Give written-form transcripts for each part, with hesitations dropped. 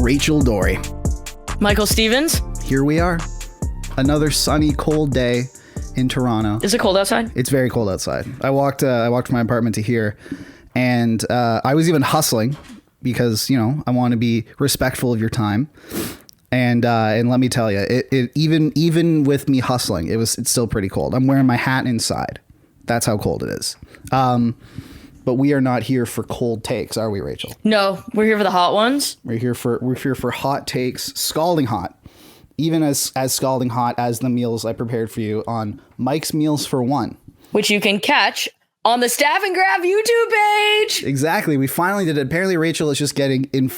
Rachel Dory. Michael Stevens. Here we are. Another sunny, cold day in Toronto. Is it cold outside? It's very cold outside. I walked from my apartment to here, and I was even hustling because, you know, I want to be respectful of your time. And let me tell you, it even with me hustling, it's still pretty cold. I'm wearing my hat inside. That's how cold it is. But we are not here for cold takes, are we, Rachel? No, we're here for the hot ones. We're here for hot takes, scalding hot. Even as scalding hot as the meals I prepared for you on Mike's Meals for One, which you can catch on the Staff and Grab YouTube page. Exactly. We finally did it. Apparently Rachel is just getting an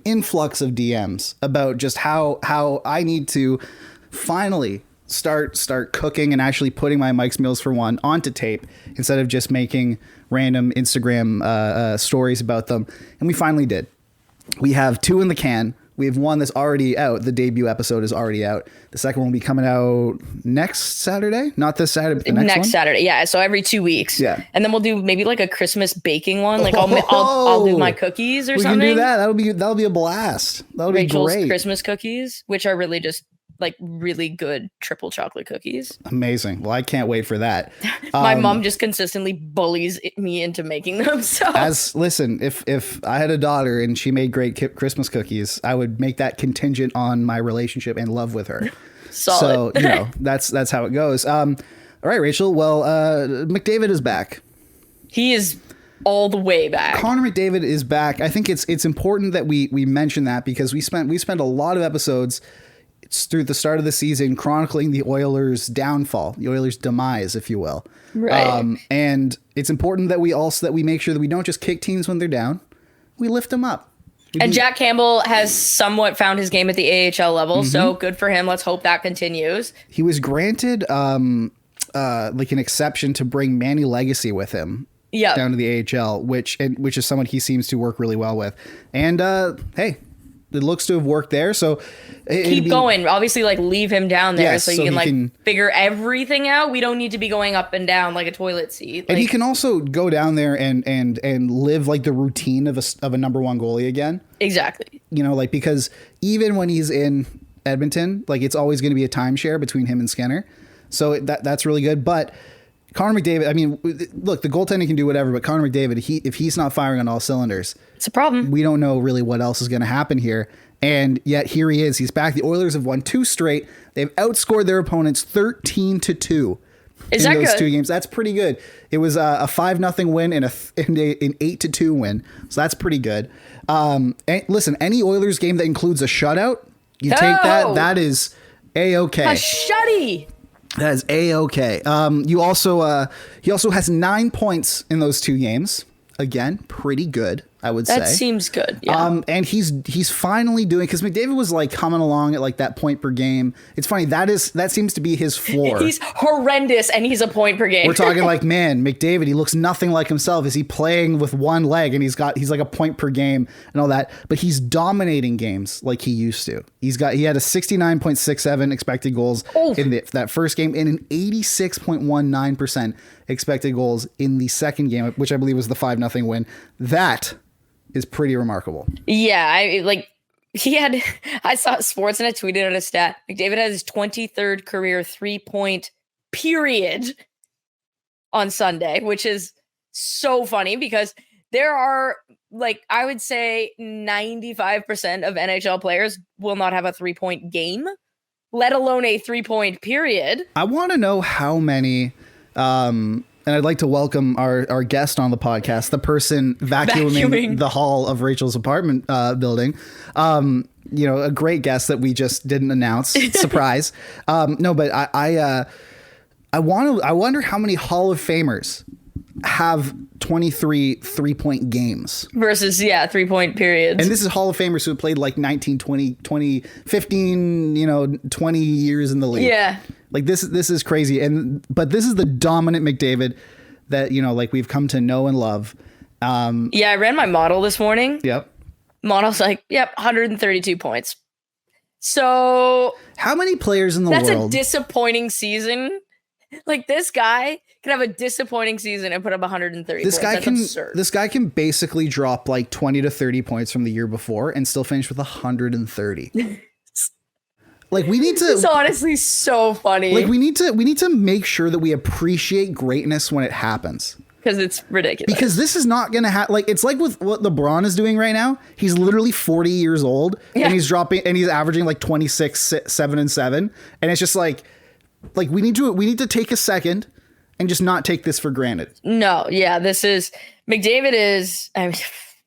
influx of DMs about just how I need to finally start cooking and actually putting my Mike's Meals for One onto tape instead of just making random Instagram stories about them. And we finally did. We have 2 in the can. We have 1 that's already out. The debut episode is already out. The second one will be coming out next Saturday. Not this Saturday, but the next one? Saturday. Yeah. So every 2 weeks. Yeah. And then we'll do maybe like a Christmas baking one. Like I'll do my cookies or something. We can do that. That'll be a blast. That'll Rachel's be great. Christmas cookies, which are really just like really good triple chocolate cookies. Amazing. Well, I can't wait for that. My mom just consistently bullies me into making them. So listen, if I had a daughter and she made great Christmas cookies, I would make that contingent on my relationship and love with her. Solid. So, that's how it goes. All right, Rachel. Well, McDavid is back. He is all the way back. Connor McDavid is back. I think it's important that we mention that because we spent a lot of episodes through the start of the season chronicling the Oilers' downfall, the Oilers' demise, if you will. Right. And it's important that we make sure that we don't just kick teams when they're down. We lift them up. Jack Campbell has somewhat found his game at the AHL level, so good for him. Let's hope that continues. He was granted like an exception to bring Manny Legacy with him down to the AHL, which is someone he seems to work really well with. And hey, it looks to have worked there. So keep going. Obviously, like leave him down there so you can figure everything out. We don't need to be going up and down like a toilet seat. And he can also go down there and live like the routine of a number one goalie again. Exactly. You know, like because even when he's in Edmonton, like it's always going to be a timeshare between him and Skinner. So that's really good. But Connor McDavid, I mean, look, the goaltending can do whatever, but Connor McDavid, if he's not firing on all cylinders, it's a problem. We don't know really what else is going to happen here. And yet here he is. He's back. The Oilers have won 2 straight. They've outscored their opponents 13-2 in those 2 games. That's pretty good. It was a 5-0 win and an 8-2 win. So that's pretty good. And listen, any Oilers game that includes a shutout, you take that. That is A-okay. A shutty. That is A-okay. He also has 9 points in those 2 games. Again, pretty good, I would say. That seems good. Yeah. And he's finally doing, because McDavid was like coming along at like that point per game. It's funny, that seems to be his floor. He's horrendous and he's a point per game. We're talking like, man, McDavid, he looks nothing like himself. Is he playing with one leg and he's like a point per game and all that, but he's dominating games like he used to. He had a 69.67 expected goals in that first game and an 86.19% expected goals in the second game, which I believe was the 5-0 win. That is pretty remarkable. Yeah, I saw Sportsnet tweeted out a stat. McDavid has his 23rd career 3-point period on Sunday, which is so funny because there are, like, I would say 95% of NHL players will not have a 3-point game, let alone a 3-point period. I want to know how many, and I'd like to welcome our guest on the podcast, the person vacuuming the hall of Rachel's apartment building. A great guest that we just didn't announce. Surprise. No, but I wonder how many Hall of Famers have 23 3-point games versus 3-point periods. And this is Hall of Famers who have played like 19, 20, 15, 20 years in the league. Yeah. Like this is crazy. But this is the dominant McDavid that, like we've come to know and love. I ran my model this morning. Yep. Model's like, 132 points. So how many players in the world? That's a disappointing season. Like this guy can have a disappointing season and put up 130 This points. guy That's can absurd. this guy can basically drop like 20 to 30 points from the year before and still finish with 130. Like we need It's to honestly so funny. like we need to make sure that we appreciate greatness when it happens. Because it's ridiculous. Because this is not going to happen. Like, it's like with what LeBron is doing right now. He's literally 40 years old and he's averaging like 26, 7 and 7. And it's just like we need to take a second and just not take this for granted. No, yeah, McDavid is, I mean,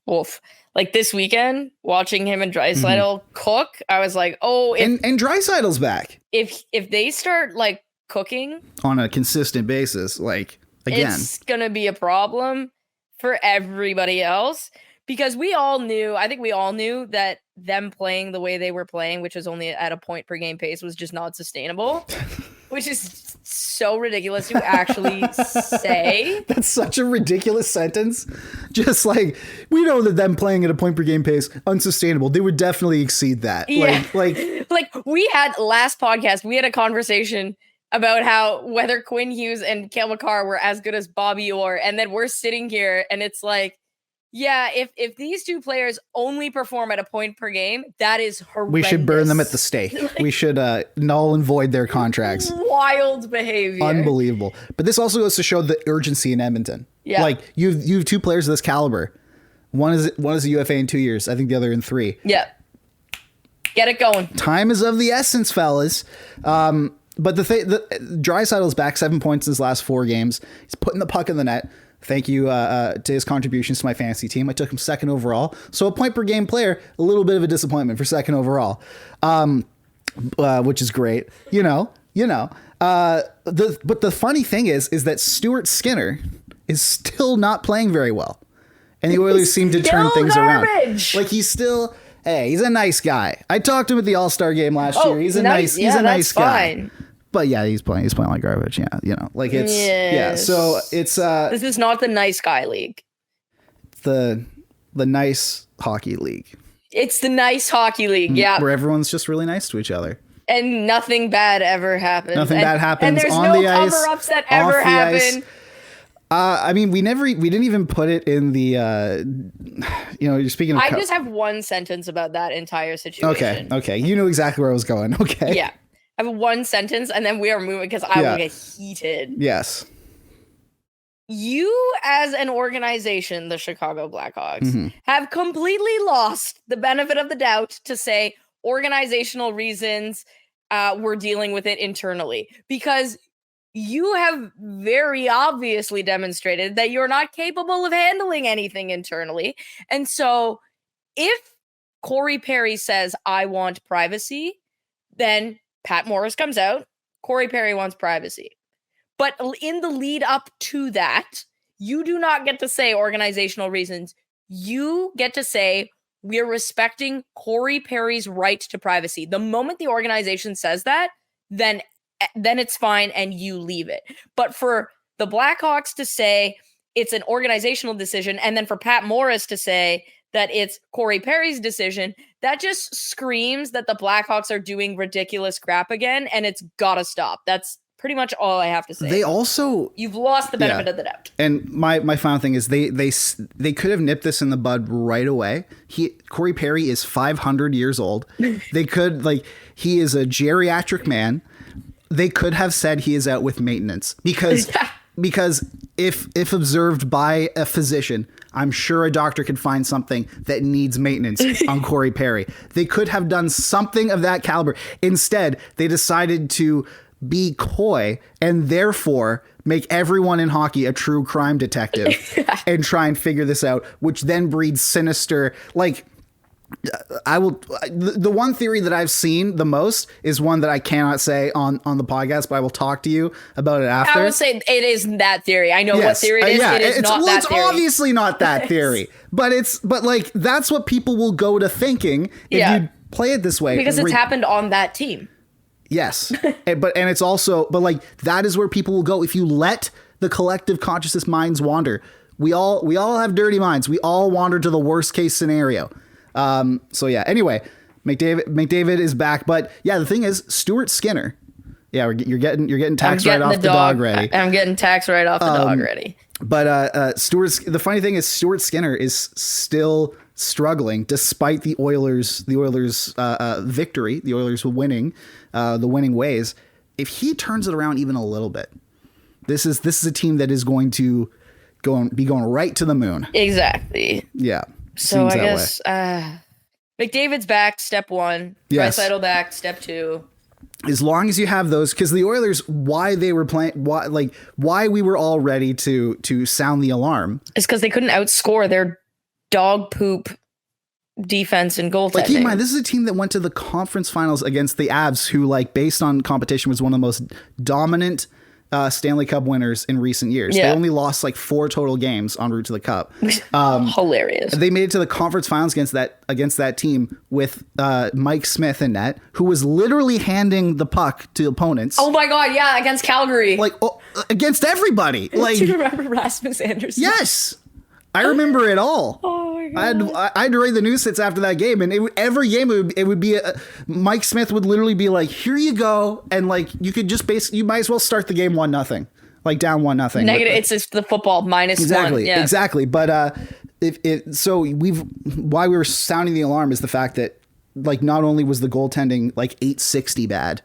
wolf. Like this weekend, watching him and Draisaitl cook, I was like, oh, and Draisaitl's back. If they start like cooking on a consistent basis, like, again, it's gonna be a problem for everybody else, because I think we all knew that them playing the way they were playing, which was only at a point per game pace, was just not sustainable. Which is so ridiculous to actually say. That's such a ridiculous sentence. Just like, we know that them playing at a point per game pace, unsustainable. They would definitely exceed that. Yeah. Like we had last podcast, we had a conversation about how whether Quinn Hughes and Cale Makar were as good as Bobby Orr, and then we're sitting here and it's like, yeah, if these two players only perform at a point per game, that is horrendous. We should burn them at the stake. We should null and void their contracts. Wild behavior. Unbelievable. But this also goes to show the urgency in Edmonton. Yeah. Like you have two players of this caliber. One is a UFA in 2 years. I think the other in 3. Yeah. Get it going. Time is of the essence, fellas. But Draisaitl's back 7 points in his last 4 games. He's putting the puck in the net. Thank you to his contributions to my fantasy team. I took him 2nd overall. So a point per game player, a little bit of a disappointment for 2nd overall, which is great. But the funny thing is that Stuart Skinner is still not playing very well. And the Oilers seem to turn things around. Like he's a nice guy. I talked to him at the All-Star game last year. He's a nice guy. Fine. But yeah, he's playing like garbage. Yeah, like it's So it's this is not the nice guy league. The nice hockey league. It's the nice hockey league. Yeah, where everyone's just really nice to each other. And nothing bad ever happens. Bad happens. And there's on no the ice, cover-ups that ever happen. I mean, we didn't even put it in the, you're speaking of. I just have one sentence about that entire situation. Okay. You know exactly where I was going. Okay. Yeah. I have one sentence and then we are moving because I will get heated. Yes. You as an organization, the Chicago Blackhawks, have completely lost the benefit of the doubt to say organizational reasons, we're dealing with it internally, because you have very obviously demonstrated that you're not capable of handling anything internally. And so if Corey Perry says, I want privacy, then Pat Morris comes out, Corey Perry wants privacy. But in the lead up to that, you do not get to say organizational reasons. You get to say, we're respecting Corey Perry's right to privacy. The moment the organization says that, then it's fine and you leave it. But for the Blackhawks to say it's an organizational decision, and then for Pat Morris to say that it's Corey Perry's decision, that just screams that the Blackhawks are doing ridiculous crap again, and it's gotta stop. That's pretty much all I have to say. You've lost the benefit of the doubt. And my final thing is they could have nipped this in the bud right away. Corey Perry is 500 years old. They could, he is a geriatric man. They could have said he is out with maintenance because if observed by a physician, I'm sure a doctor could find something that needs maintenance on Corey Perry. They could have done something of that caliber. Instead, they decided to be coy and therefore make everyone in hockey a true crime detective and try and figure this out, which then breeds sinister, the one theory that I've seen the most is one that I cannot say on the podcast, but I will talk to you about it after. I would say it isn't that theory. I know what theory it is. It is not that theory. It's obviously not that theory, but that's what people will go to thinking if you play it this way. Because it's happened on that team. Yes. And it's also, that is where people will go. If you let the collective consciousness minds wander, we all have dirty minds. We all wander to the worst case scenario. Anyway, McDavid is back. But yeah, the thing is, Stuart Skinner, Yeah, you're getting tax right off the dog ready. I'm getting tax right off the dog ready. But the funny thing is Stuart Skinner is still struggling despite the Oilers victory, the Oilers winning, the winning ways. If he turns it around even a little bit, this is a team that is going to be going right to the moon. Exactly. Yeah. So I guess McDavid's back, step one. Yes. Draisaitl back, step two. As long as you have those, because the Oilers, why they were playing, why we were all ready to sound the alarm, is because they couldn't outscore their dog poop defense and goaltending. Like, keep in mind, this is a team that went to the conference finals against the Avs, who, like, based on competition, was one of the most dominant Stanley Cup winners in recent years. Yeah. They only lost like 4 total games en route to the Cup. Hilarious. They made it to the conference finals against that team with Mike Smith in net, who was literally handing the puck to opponents. Oh my God, yeah, against Calgary. Like, against everybody. Like, do you remember Rasmus Anderson? Yes. I remember it all. Oh my God. I had to read the news hits after that game, and every game it would be Mike Smith would literally be like, "Here you go," and like you could just you might as well start the game 1-0, like down 1-0. Negative. It's just the football minus exactly, 1. Yeah. Exactly. But why we were sounding the alarm is the fact that, like, not only was the goaltending like 860 bad,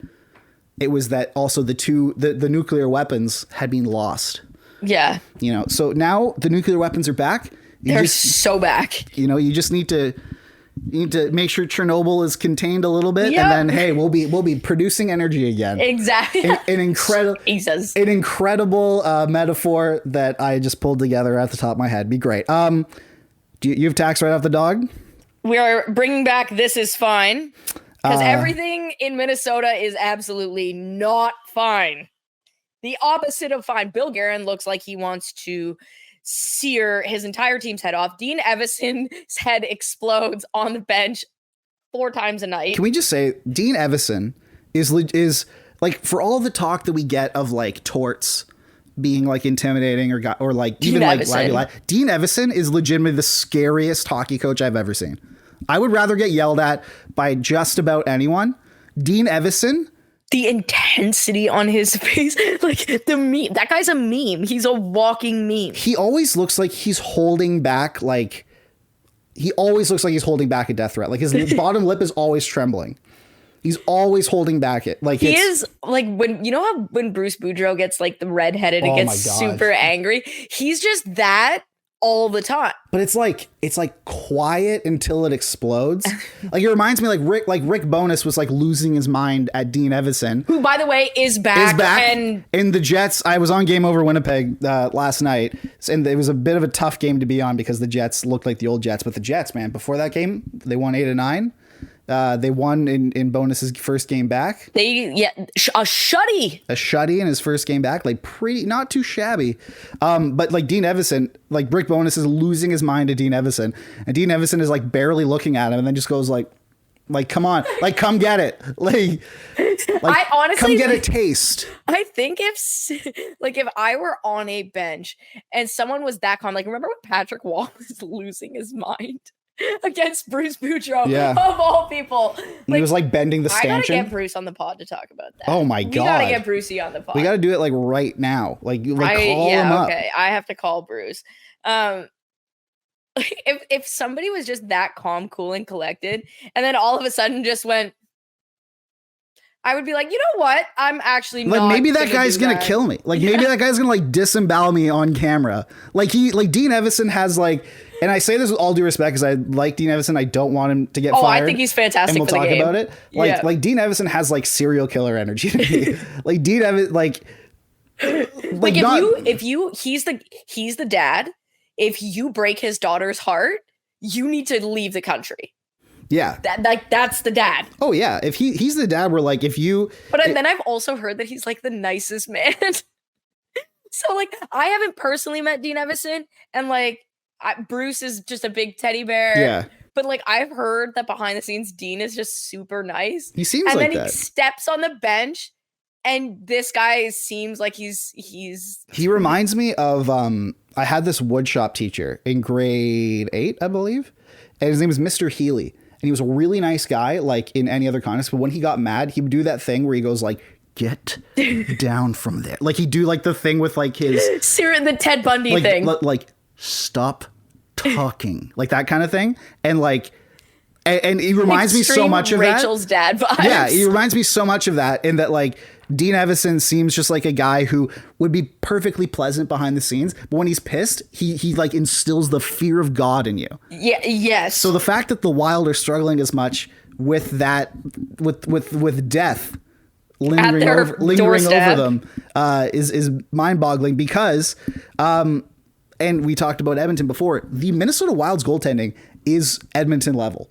it was that also the nuclear weapons had been lost. Yeah. You know, so now the nuclear weapons are back. They're so back. You know, you just need to make sure Chernobyl is contained a little bit, Yep. and then hey, we'll be producing energy again. Exactly. An incredible metaphor that I just pulled together at the top of my head. Be great. Do you have tax right off the dog? We are bringing back This Is Fine, because everything in Minnesota is absolutely not fine. The opposite of fine. Bill Guerin looks like he wants to sear his entire team's head off. Dean Evason's head explodes on the bench 4 times a night. Can we just say Dean Evason is like, for all the talk that we get of like torts being like intimidating or like Dean even Evason. like Dean Evason is legitimately the scariest hockey coach I've ever seen. I would rather get yelled at by just about anyone. Dean Evason. The intensity on his face, like the meme. That guy's a meme. He's a walking meme. He always looks like he's holding back, a death threat. Like, his bottom lip is always trembling. He's always holding back it. Like, he is like, when Bruce Boudreau gets like the redheaded and gets super angry. He's just that all the time. But it's like quiet until it explodes. Like, it reminds me like Rick Bowness was like losing his mind at Dean Evason, who, by the way, is back. And in the Jets. I was on Game Over Winnipeg last night, and it was a bit of a tough game to be on because the Jets looked like the old Jets. But the Jets, man, before that game, they won 8-9. They won in Bonus's first game back. A shutty in his first game back, like not too shabby. But like Dean Evason, like Rick Bonus is losing his mind to Dean Evason, and Dean Evason is like barely looking at him, and then just goes like come on, like come get it, like I honestly come get a taste. I think if I were on a bench and someone was that calm, like remember when Patrick Wall was losing his mind against Bruce Boudreau, of all people. Like, he was like bending the stanchion. I gotta get Bruce on the pod to talk about that. Oh my God. We gotta get Brucey on the pod. We gotta do it like right now. Like call him up. Okay. I have to call Bruce. If somebody was just that calm, cool, and collected, and then all of a sudden just went, I would be like, you know what? I'm actually like, not maybe that guy's gonna kill me. Like, maybe that guy's gonna like disembowel me on camera. Like Dean Evason has like, and I say this with all due respect because I like Dean Evason. I don't want him to get fired. I think he's fantastic. And we'll talk about it. Like Dean Evason has like serial killer energy to me. Like Dean Evason, he's the dad. If you break his daughter's heart, you need to leave the country. Yeah. That's the dad. Oh yeah. If he's the dad where like then I've also heard that he's like the nicest man. So like I haven't personally met Dean Evason, and like Bruce is just a big teddy bear. Yeah. But like I've heard that behind the scenes Dean is just super nice. He seems like that. And then he steps on the bench and this guy seems like he's He reminds me of I had this woodshop teacher in grade 8, I believe. And his name was Mr. Healy. And he was a really nice guy, like in any other context. But when he got mad, he would do that thing where he goes like, get down from there. Like, he'd do like the thing with like his the Ted Bundy like, thing. like stop talking, like that kind of thing. And like, and he reminds me so much of Rachel's that. dad vibes. Yeah, he reminds me so much of that, in that like Dean Evison seems just like a guy who would be perfectly pleasant behind the scenes, but when he's pissed, he like instills the fear of God in you. Yeah. Yes. So the fact that the Wild are struggling as much with that, with death lingering over them, is mind-boggling, because, and we talked about Edmonton before, the Minnesota Wild's goaltending is Edmonton level.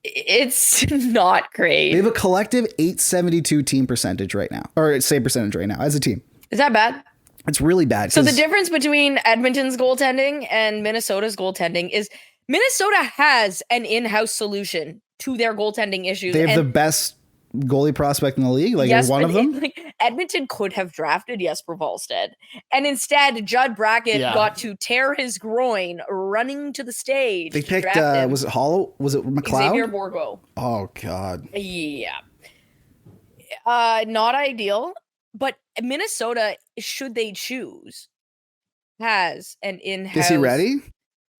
It's not great. They have a collective .872 team percentage right now, or save percentage right now as a team. Is that bad? It's really bad. So the difference between Edmonton's goaltending and Minnesota's goaltending is Minnesota has an in-house solution to their goaltending issues. They have the best goalie prospect in the league, like, yes, one of them. Edmonton could have drafted Jesper Wallstedt, and instead Judd Brackett got to tear his groin running to the stage. They picked was it McLeod? Xavier Bourgault. Oh god. Yeah. Not ideal, but Minnesota, should they choose, has an in-house. Is he ready?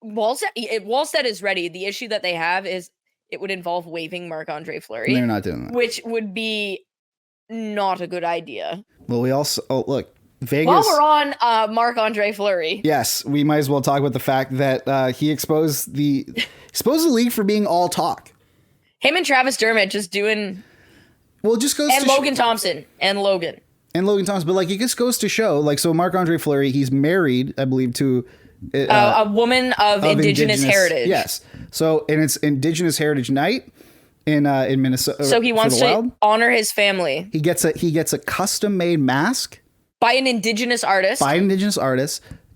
Wallstedt is ready. The issue that they have is it would involve waiving Marc-Andre Fleury. They're not doing that. Which would be not a good idea. Well, we also... Oh, look. Vegas... While we're on Marc-Andre Fleury. Yes, we might as well talk about the fact that he exposed the league for being all talk. Him and Travis Dermott just doing... Well, it just goes and to... Logan Thompson. And Logan Thompson. But, like, it just goes to show, like, so Marc-Andre Fleury, he's married, I believe, to... a woman of Indigenous heritage. Yes. So, and it's Indigenous Heritage Night in Minnesota. So he wants to honor his family. He gets a custom made mask by an Indigenous artist.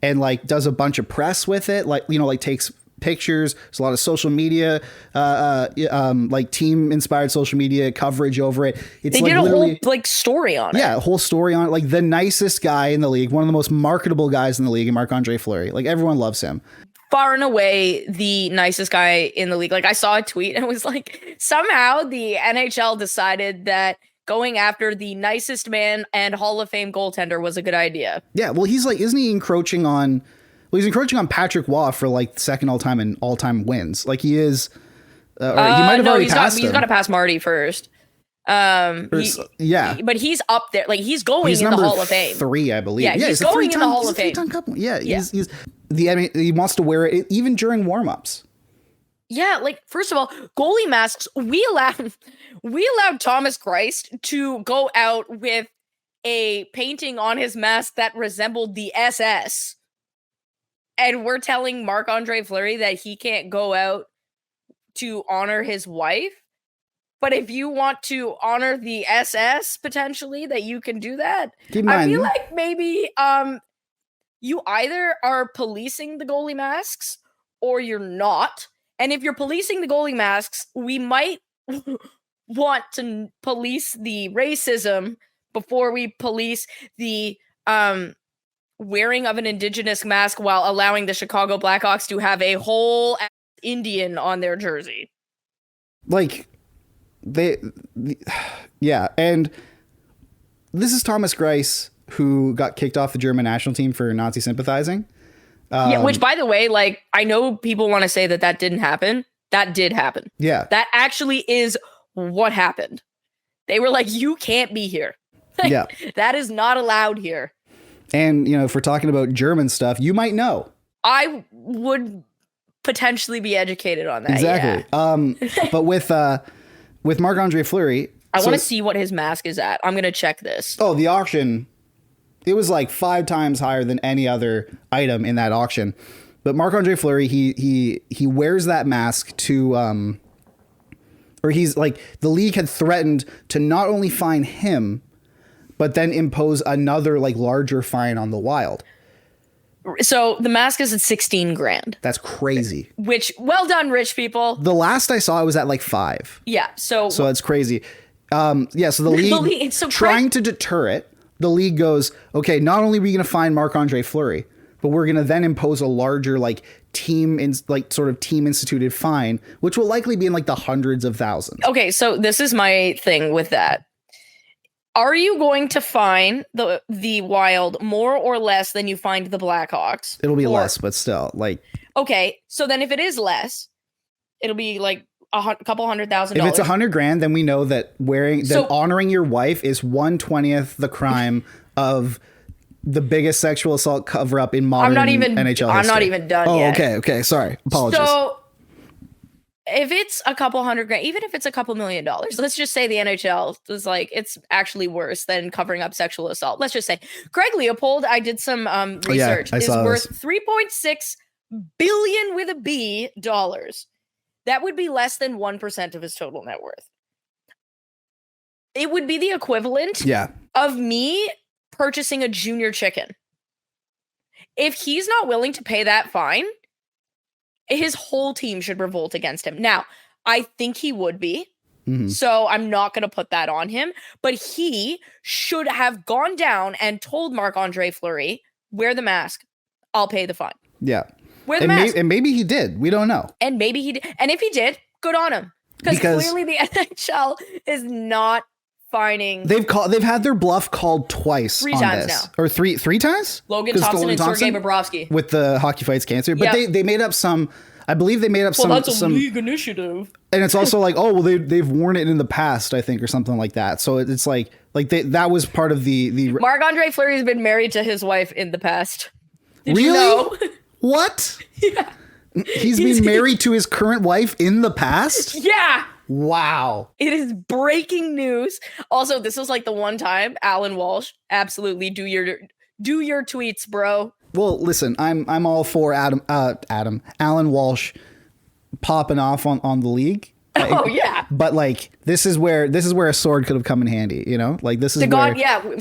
And like does a bunch of press with it. Like, you know, like takes pictures. There's a lot of social media, like team inspired social media coverage over it. It's they like did a whole like story on it. Yeah, a whole story on it. Like the nicest guy in the league, one of the most marketable guys in the league, Marc-Andre Fleury. Like everyone loves him. Far and away the nicest guy in the league. Like I saw a tweet and it was like, somehow the NHL decided that going after the nicest man and Hall of Fame goaltender was a good idea. Yeah, well, he's like, isn't he encroaching on... Well, he's encroaching on Patrick Waugh for like second all-time and all-time wins. Like he is... or he might have already passed him. He's got to pass Marty first. But he's up there. Like he's going in the Hall of Fame. 3, I believe. Yeah, he's going in the Hall of Fame. He wants to wear it even during warm-ups. Yeah, like first of all, goalie masks. We allowed Thomas Christ to go out with a painting on his mask that resembled the SS, and we're telling Marc-Andre Fleury that he can't go out to honor his wife. But if you want to honor the SS, potentially, that you can do that. I feel like maybe you either are policing the goalie masks or you're not. And if you're policing the goalie masks, we might want to police the racism before we police the wearing of an Indigenous mask while allowing the Chicago Blackhawks to have a whole Indian on their jersey. Like... yeah, and this is Thomas Greiss, who got kicked off the German national team for Nazi sympathizing. Which, by the way, like, I know people want to say that didn't happen. That did happen. Yeah. That actually is what happened. They were like, you can't be here. Yeah. That is not allowed here. And, you know, if we're talking about German stuff, you might know. I would potentially be educated on that. Exactly. Yeah. But with Marc-Andre Fleury... I want to see what his mask is at. I'm going to check this. Oh, the auction, it was like 5 times higher than any other item in that auction. But Marc-Andre Fleury, he wears that mask to... or he's like... The league had threatened to not only fine him, but then impose another like larger fine on the Wild. So the mask is at 16 grand. That's crazy. Which, well done, rich people. The last I saw, it was at like 5. Yeah. So that's crazy. So the league, trying to deter it, the league goes, okay, not only are we going to fine Marc-Andre Fleury, but we're going to then impose a larger like team instituted fine, which will likely be in like the hundreds of thousands. Okay. So this is my thing with that. Are you going to fine the Wild more or less than you fined the Blackhawks? It'll be less, but still, like. Okay, so then if it is less, it'll be like a couple $100,000. If it's $100,000, then we know that honoring your wife is 1/20th the crime of the biggest sexual assault cover up in modern NHL history. I'm not even done yet. Okay. Sorry. Apologies. So if it's a couple $100,000, even if it's a couple $1 million, let's just say the NHL is like, it's actually worse than covering up sexual assault. Let's just say Craig Leopold, I did some research, is worth $3.6 billion with a B dollars. That would be less than 1% of his total net worth. It would be the equivalent of me purchasing a junior chicken. If he's not willing to pay that fine, his whole team should revolt against him. Now, I think he would be. Mm-hmm. So I'm not going to put that on him. But he should have gone down and told Marc-Andre Fleury, wear the mask. I'll pay the fine. Yeah. Wear the mask. And maybe he did. We don't know. And maybe he did. And if he did, good on him. Because clearly the NHL is not fining. They've had their bluff called twice. Three times this. now. Or three times? Logan Thompson and Sergei Bobrovsky. With the Hockey Fights Cancer. But they made up some, I believe they made up some. Well, that's a league initiative. And it's also like, oh, well, they've worn it in the past, I think, or something like that. So it's like that was part of the. Marc-Andre Fleury has been married to his wife in the past. Did really? You know? What? Yeah. He's been married to his current wife in the past? Yeah. Wow. It is breaking news. Also, this was like the one time Alan Walsh, absolutely do your tweets, bro. Well, listen, I'm all for Alan Walsh popping off on the league. Oh yeah. But like this is where a sword could have come in handy, you know? Like this is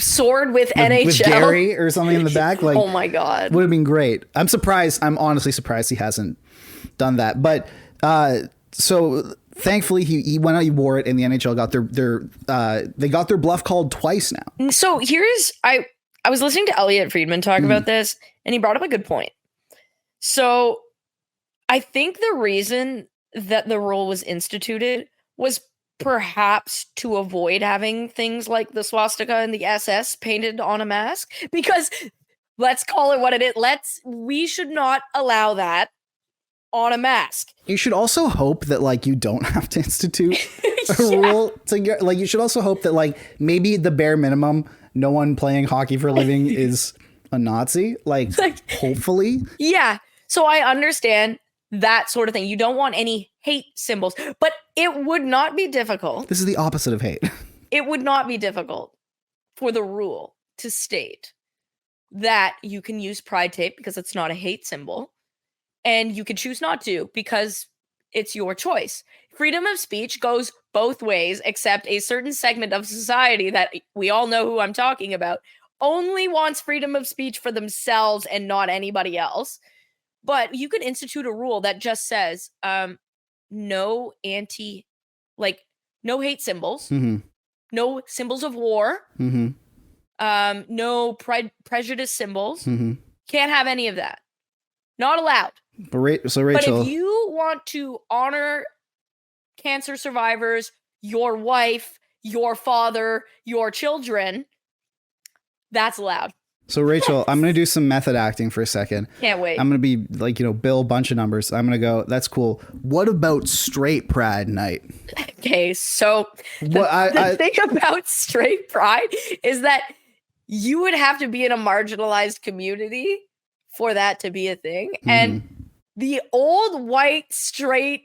sword with NHL. With Gary or something in the back. Like, oh my God. Would have been great. I'm surprised. I'm honestly surprised he hasn't done that. But so thankfully he went out, he wore it, and the NHL got they got their bluff called twice now. So I was listening to Elliot Friedman talk about this, and he brought up a good point. So I think the reason that the rule was instituted was perhaps to avoid having things like the swastika and the SS painted on a mask, because let's call it what it is. We should not allow that on a mask. You should also hope that like you don't have to institute a rule to get, like, you should also hope that like maybe the bare minimum, no one playing hockey for a living is a Nazi, like hopefully. Yeah. So I understand that sort of thing. You don't want any hate symbols, but it would not be difficult. This is the opposite of hate. It would not be difficult for the rule to state that you can use pride tape because it's not a hate symbol, and you can choose not to because it's your choice. Freedom of speech goes both ways, except a certain segment of society that we all know who I'm talking about only wants freedom of speech for themselves and not anybody else. But you could institute a rule that just says no hate symbols, no symbols of war, no prejudice symbols. Can't have any of that. Not allowed. So Rachel, but if you want to honor cancer survivors, your wife, your father, your children, that's allowed. So Rachel, I'm going to do some method acting for a second. Can't wait. I'm going to be like, Bill, bunch of numbers. I'm going to go, that's cool. What about straight pride night? Okay, so the thing about straight pride is that you would have to be in a marginalized community for that to be a thing. And the old white straight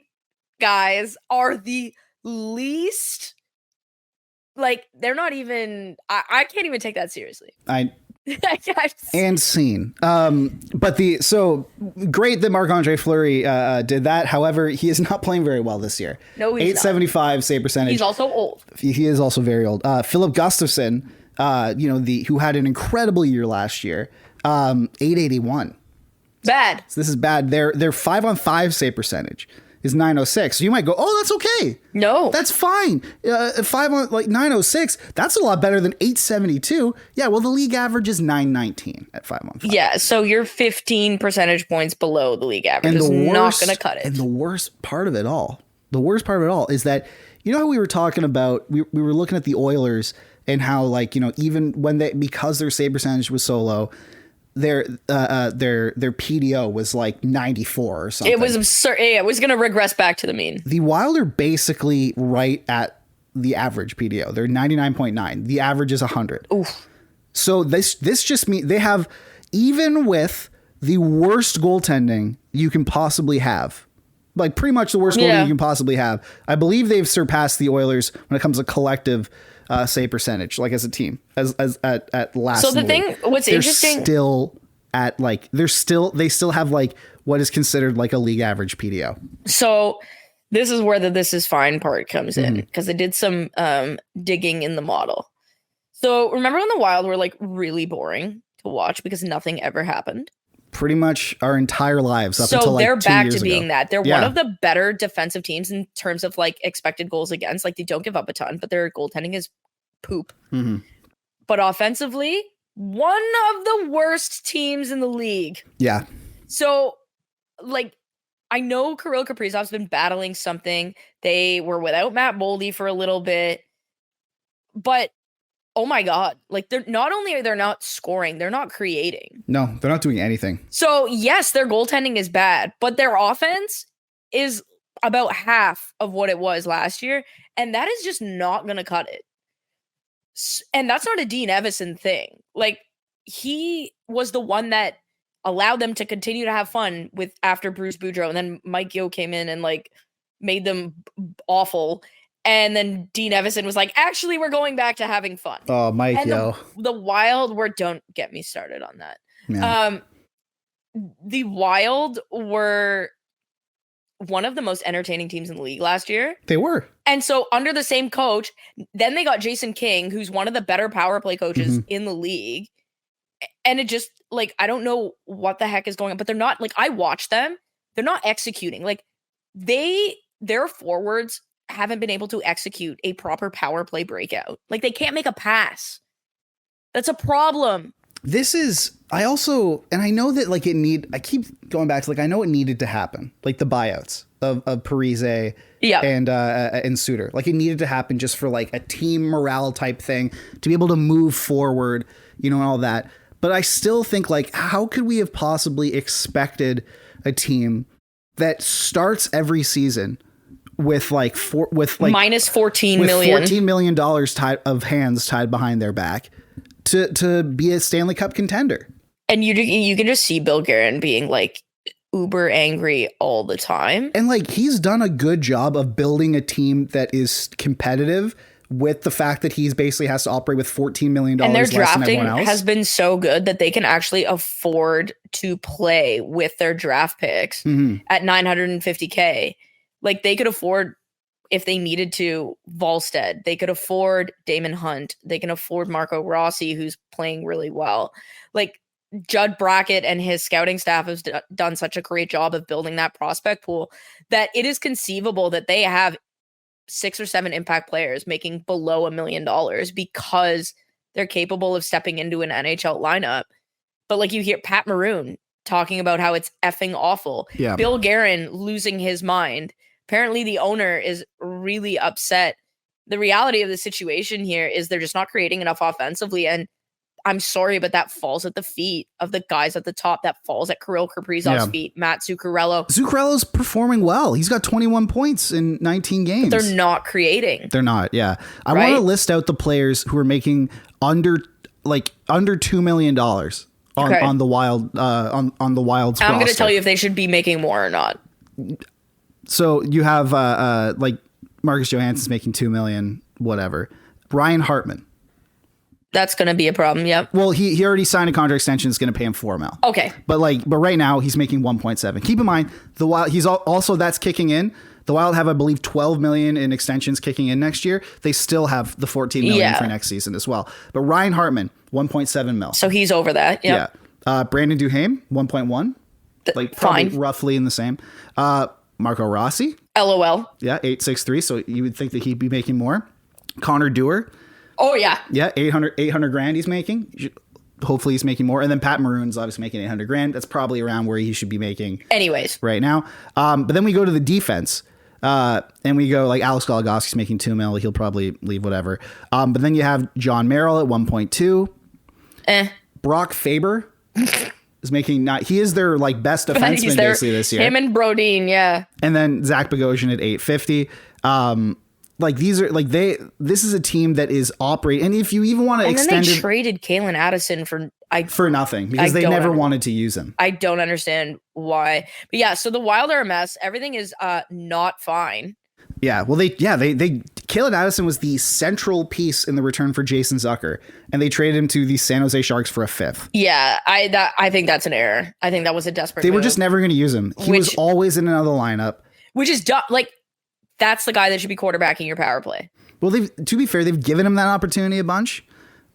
guys are the least, like, they're not even, I can't even take that seriously. And scene. But so great that Marc-Andre Fleury did that. However, he is not playing very well this year. No, he's 875 save percentage. He's also old. He is also very old. Philip Gustafsson, who had an incredible year last year, 881. Bad. So this is bad. Their 5-on-5 save percentage is 906. So you might go, oh, that's okay. No, that's fine. 906. That's a lot better than 872. Yeah, well, the league average is 919 at 5-on-5. Yeah, so you're 15 percentage points below the league average. It's not going to cut it. And the worst part of it all is that, you know how we were talking about, we were looking at the Oilers and how like, even when because their save percentage was so low, their PDO was like 94 or something. It was absurd. Yeah, it was going to regress back to the mean. The Wild are basically right at the average PDO. They're 99.9. The average is 100. Oof. So this just means they have, even with the worst goaltending you can possibly have, like pretty much the worst goaltending you can possibly have. I believe they've surpassed the Oilers when it comes to collective save percentage, like as a team, as at last. So the thing, what's interesting, still at like they still have like what is considered like a league average PDO. So this is where the "this is fine" part comes in, because I did some digging in the model. So remember when the Wild were like really boring to watch because nothing ever happened? Pretty much our entire lives up until like 2 years ago. So they're back to being that. They're one of the better defensive teams in terms of like expected goals against. Like they don't give up a ton, but their goaltending is poop. Mm-hmm. But offensively, one of the worst teams in the league. Yeah. So like, I know Kirill Kaprizov's been battling something. They were without Matt Boldy for a little bit, but oh my God, like they're not only are they not scoring, they're not creating. No, they're not doing anything. So yes, their goaltending is bad, but their offense is about half of what it was last year. And that is just not going to cut it. And that's not a Dean Evison thing. Like he was the one that allowed them to continue to have fun with after Bruce Boudreau. And then Mike Yeo came in and like made them awful. And then Dean Evison was like, actually, we're going back to having fun. Oh, Mike, the Wild were, don't get me started on that. Yeah. The Wild were one of the most entertaining teams in the league last year. They were. And so under the same coach, then they got Jason King, who's one of the better power play coaches in the league. And it just like, I don't know what the heck is going on, but they're not like, I watch them. They're not executing. Like their forwards haven't been able to execute a proper power play breakout. Like they can't make a pass. That's a problem. I know that like I keep going back to like, I know it needed to happen. Like the buyouts of Parise and Suter. Like it needed to happen just for like a team morale type thing to be able to move forward, and all that. But I still think like, how could we have possibly expected a team that starts every season with minus $14 million, $14 million tied behind their back to be a Stanley Cup contender? And you can just see Bill Guerin being like uber angry all the time. And like, he's done a good job of building a team that is competitive with the fact that he's basically has to operate with $14 million and their less drafting than everyone else. Has been so good that they can actually afford to play with their draft picks at $950K. Like they could afford, if they needed to, Volstead. They could afford Damon Hunt. They can afford Marco Rossi, who's playing really well. Like Judd Brackett and his scouting staff has done such a great job of building that prospect pool that it is conceivable that they have 6 or 7 impact players making below $1 million because they're capable of stepping into an NHL lineup. But like you hear Pat Maroon talking about how it's effing awful. Yeah. Bill Guerin losing his mind. Apparently the owner is really upset. The reality of the situation here is they're just not creating enough offensively. And I'm sorry, but that falls at the feet of the guys at the top. That falls at Kirill Kaprizov's feet. Matt Zuccarello. Zuccarello's performing well. He's got 21 points in 19 games. But they're not creating. They're not. Yeah. I want to list out the players who are making under $2 million on the Wild, on the Wild's roster. I'm going to tell you if they should be making more or not. So you have like Marcus Johansson's making $2 million, whatever. Ryan Hartman. That's going to be a problem. Yep. Well, he already signed a contract extension. It's going to pay him $4 million. Okay. But right now he's making 1.7. Keep in mind the Wild. He's also that's kicking in. The Wild have, I believe, $12 million in extensions kicking in next year. They still have the $14 million for next season as well. But Ryan Hartman, 1.7 million. So he's over that. Yep. Yeah. Brandon Duhaime, 1.1. Like probably fine. Roughly in the same. Marco Rossi. LOL. Yeah, 863. So you would think that he'd be making more. Connor Dewar. Oh yeah. Yeah, 800 grand he's making. Hopefully he's making more. And then Pat Maroon's obviously making 800 grand. That's probably around where he should be making anyways right now. But then we go to the defense. And we go like Alex Goligoski's making $2 million. He'll probably leave, whatever. But then you have John Merrill at 1.2. Brock Faber is making he is their like best defenseman basically this year. Him and Brodin, yeah. And then Zach Bogosian at 850. Like these are like this is a team that is operating. And if you even want to extend then they traded Kalen Addison for nothing because they never wanted to use him. I don't understand why. But yeah, so the Wild are a mess. Everything is not fine. Yeah, well they Kalen Addison was the central piece in the return for Jason Zucker, and they traded him to the San Jose Sharks for a 5th. Yeah, I think that's an error. I think that was a desperate They move. were just never going to use him. He was always in another lineup. Which is like that's the guy that should be quarterbacking your power play. Well, to be fair, they've given him that opportunity a bunch.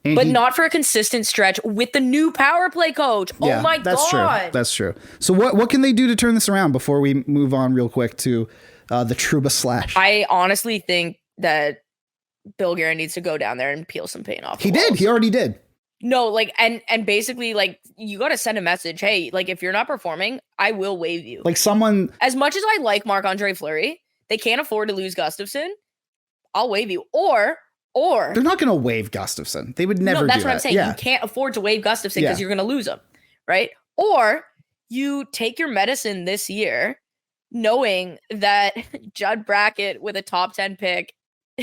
But not for a consistent stretch with the new power play coach. Yeah, oh my God. That's true. So what can they do to turn this around before we move on real quick to the Trouba slash? I honestly think that Bill Guerin needs to go down there and peel some paint off. He did. He already did. No, like, and basically, like, you got to send a message. Hey, like, if you're not performing, I will waive you. Like someone. As much as I like Marc-Andre Fleury, they can't afford to lose Gustafson. I'll waive you. Or they're not going to waive Gustafson. They would never do that. That's what I'm saying. Yeah. You can't afford to waive Gustafson because you're going to lose him, right? Or you take your medicine this year knowing that Judd Brackett with a top 10 pick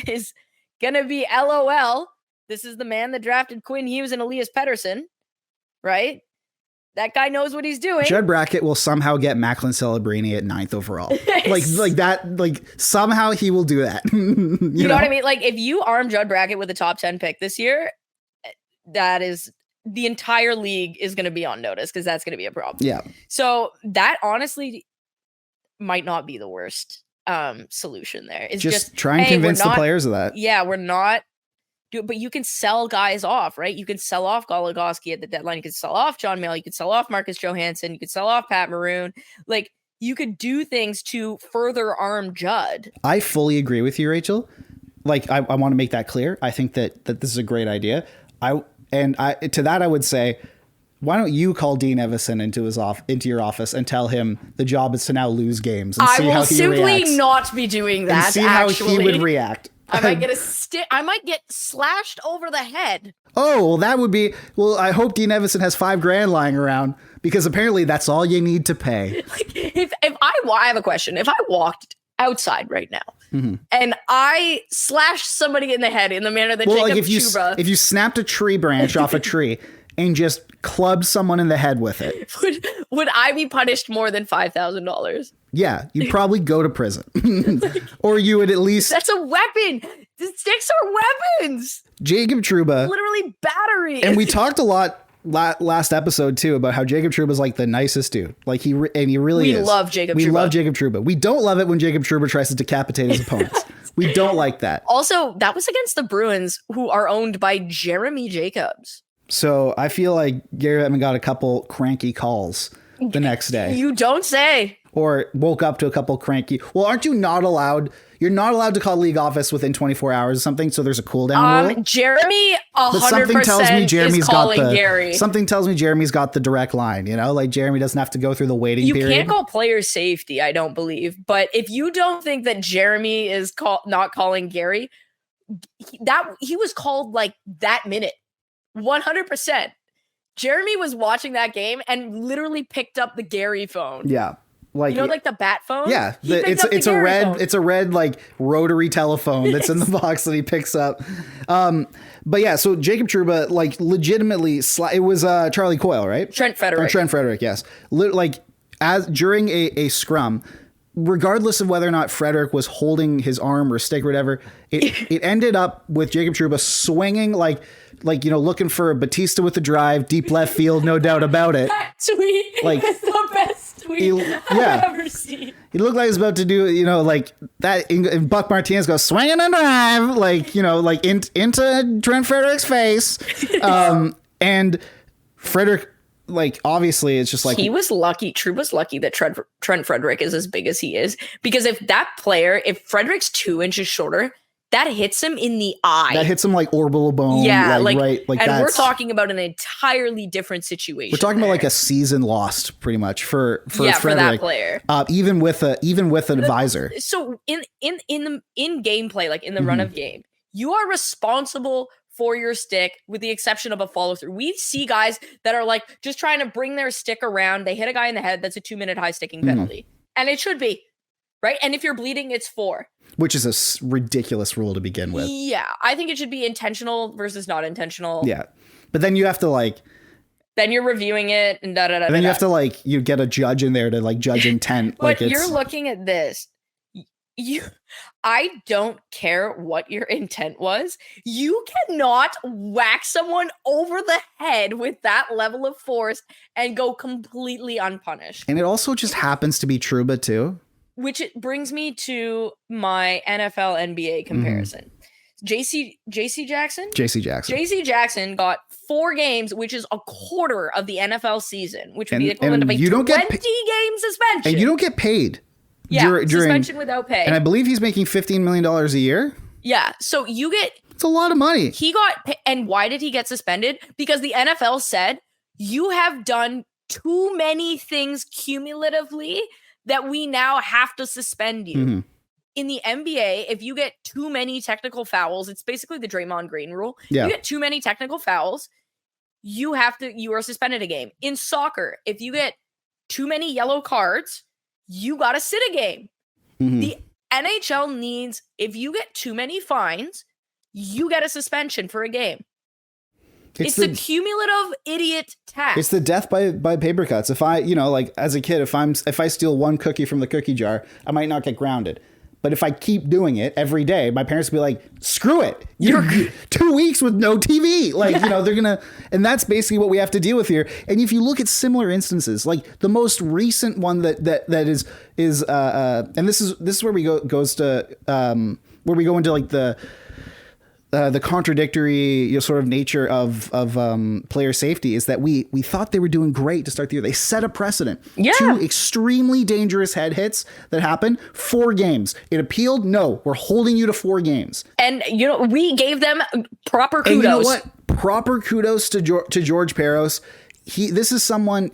is going to be LOL. This is the man that drafted Quinn Hughes and Elias Pettersson, right? That guy knows what he's doing. Judd Brackett will somehow get Macklin Celebrini at 9th overall. like that, like somehow he will do that. you know what I mean? Like if you arm Judd Brackett with a top 10 pick this year, that is the entire league is going to be on notice because that's going to be a problem. Yeah. So that honestly might not be the worst solution there. It's just try and convince the players of that. Yeah, we're not. But you can sell guys off, right? You can sell off Goligoski at the deadline. You can sell off John Mayle. You could sell off Marcus Johansson. You could sell off Pat Maroon. Like, you could do things to further arm Judd. I fully agree with you, Rachel. Like, I want to make that clear. I think that this is a great idea. To that, I would say, why don't you call Dean Evison into your office and tell him the job is to now lose games and see how he reacts? I will simply not be doing that. And see how he would react. I might get slashed over the head. Oh, well, that would be. Well, I hope Dean Evison has $5,000 lying around because apparently that's all you need to pay. Like, if I have a question. If I walked outside right now and I slashed somebody in the head in the manner that Jacob Trouba, if you snapped a tree branch off a tree and just clubbed someone in the head with it, would I be punished more than $5,000? Yeah, you'd probably go to prison. Or you would at least... That's a weapon. The sticks are weapons. Jacob Trouba... Literally batteries. And we talked a lot last episode, too, about how Jacob Trouba is like the nicest dude. Like, he really is. We love Jacob Trouba. We love Jacob Trouba. We don't love it when Jacob Trouba tries to decapitate his opponents. We don't like that. Also, that was against the Bruins, who are owned by Jeremy Jacobs. So I feel like Gary Bettman got a couple cranky calls the next day. You don't say. Or woke up to a couple cranky. Well, aren't you not allowed? You're not allowed to call league office within 24 hours or something. So there's a cooldown rule. Jeremy, 100% something tells me Jeremy's is calling got the, Gary. Something tells me Jeremy's got the direct line. You know, like Jeremy doesn't have to go through the waiting period. You can't call player safety, I don't believe. But if you don't think that Jeremy is not calling Gary, he was called like that minute. 100%. Jeremy was watching that game and literally picked up the Gary phone. Yeah. Like, you know, like the bat phone? Yeah. It's a red like rotary telephone that's in the box that he picks up. But yeah, so Jacob Trouba, like legitimately, it was Charlie Coyle, right? Trent Frederick, yes. Like during a scrum, regardless of whether or not Frederick was holding his arm or stick or whatever, it ended up with Jacob Trouba swinging like, you know, looking for Batista with the drive, deep left field, no doubt about it. That tweet is the best tweet I've ever seen. He looked like he was about to do, you know, like that. And Buck Martinez goes swinging and drive, like, you know, like into Trent Frederick's face. And Frederick, like, obviously it's just like he was lucky. Trouba's lucky that Trent Frederick is as big as he is, because if Frederick's 2 inches shorter, that hits him in the eye. That hits him like orbital bone. Yeah, right. Like, and we're talking about an entirely different situation. We're talking about like a season lost, pretty much for Frederick, for that player. Even with an advisor. So in gameplay, like in the run of game, you are responsible for your stick, with the exception of a follow through. We see guys that are like just trying to bring their stick around. They hit a guy in the head. That's a 2-minute high sticking penalty, and it should be. Right. And if you're bleeding, it's 4. Which is a ridiculous rule to begin with. Yeah. I think it should be intentional versus not intentional. Yeah. But then you have to like. Then you're reviewing it and da da da. And then you have to like, you get a judge in there to like judge intent. But like you're looking at this. I don't care what your intent was. You cannot whack someone over the head with that level of force and go completely unpunished. And it also just happens to be Trouba too. Which it brings me to my NFL NBA comparison. JC Jackson got 4 games, which is a quarter of the NFL season, which would be equivalent of a 20-game suspension. And you don't get paid. Yeah, suspension without pay. And I believe he's making $15 million a year. Yeah, so you get... It's a lot of money. And why did he get suspended? Because the NFL said, you have done too many things cumulatively that we now have to suspend you. In the NBA, if you get too many technical fouls, it's basically the Draymond Green rule. Yeah. You get too many technical fouls, you are suspended a game. In soccer, if you get too many yellow cards, you got to sit a game. The NHL needs, if you get too many fines, you get a suspension for a game. It's the cumulative idiot tax. It's the death by paper cuts. If I, like as a kid, if I steal one cookie from the cookie jar, I might not get grounded. But if I keep doing it every day, my parents will be like, screw it. You're 2 weeks with no TV. Like, they're going to, and that's basically what we have to deal with here. And if you look at similar instances, like the most recent one that is and this is where we go into like the contradictory sort of nature of player safety is that we thought they were doing great to start the year. They set a precedent. Yeah. 2 extremely dangerous head hits that happened. 4 games. It appealed. No, we're holding you to 4 games. And we gave them proper kudos. And you know what? Proper kudos to George Peros. This is someone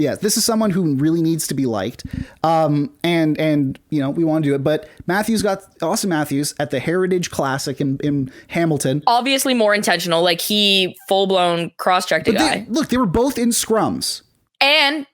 who really needs to be liked. And we want to do it. But Austin Matthews at the Heritage Classic in Hamilton. Obviously more intentional. Like he full-blown cross-checked a guy. They were both in scrums. And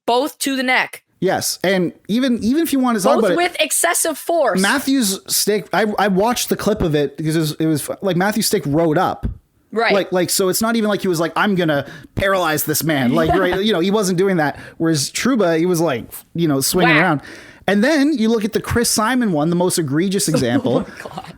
both to the neck. Yes. And even if you want to talk about it. Both with excessive force. Matthews' stick, I watched the clip of it because it was like Matthews' stick rode up. Right. Like, so it's not even like he was like, I'm going to paralyze this man. Like, right. He wasn't doing that. Whereas Trouba, he was like, swinging around. And then you look at the Chris Simon one, the most egregious example,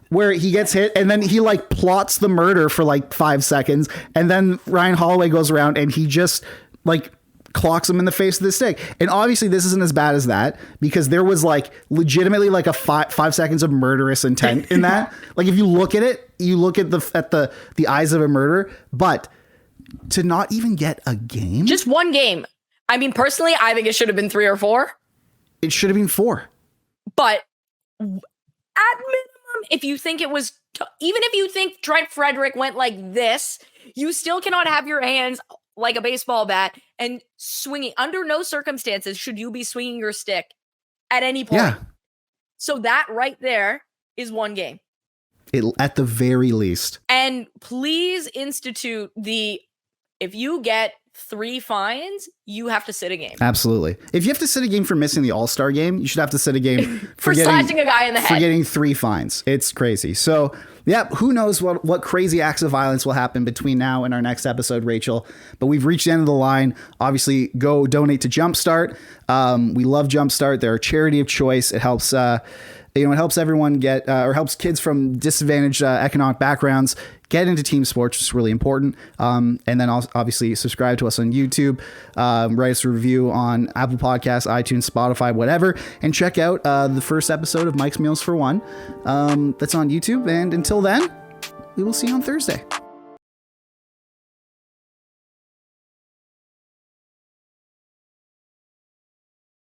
where he gets hit and then he like plots the murder for like 5 seconds. And then Ryan Holloway goes around and he just like clocks him in the face with the stick. And obviously this isn't as bad as that because there was like legitimately like a 5 seconds of murderous intent in that. Like if you look at it, you look at the eyes of a murderer, but to not even get a game, just 1 game. I mean, personally, I think it should have been 3 or 4. It should have been 4. But at minimum, if you think it was, even if you think Trent Frederick went like this, you still cannot have your hands like a baseball bat and swinging. Under no circumstances should you be swinging your stick at any point. Yeah. So that right there is 1 game. At the very least. And please institute if you get 3 fines, you have to sit a game. Absolutely. If you have to sit a game for missing the All-Star game, you should have to sit a game for slashing a guy in the head. For getting 3 fines. It's crazy. So, yeah, who knows what crazy acts of violence will happen between now and our next episode, Rachel. But we've reached the end of the line. Obviously, go donate to Jumpstart. We love Jumpstart. They're a charity of choice. It helps it helps everyone get or helps kids from disadvantaged economic backgrounds get into team sports, which is really important. And then obviously subscribe to us on YouTube, write us a review on Apple Podcasts, iTunes, Spotify, whatever, and check out the first episode of Mike's Meals for One that's on YouTube. And until then, we will see you on Thursday.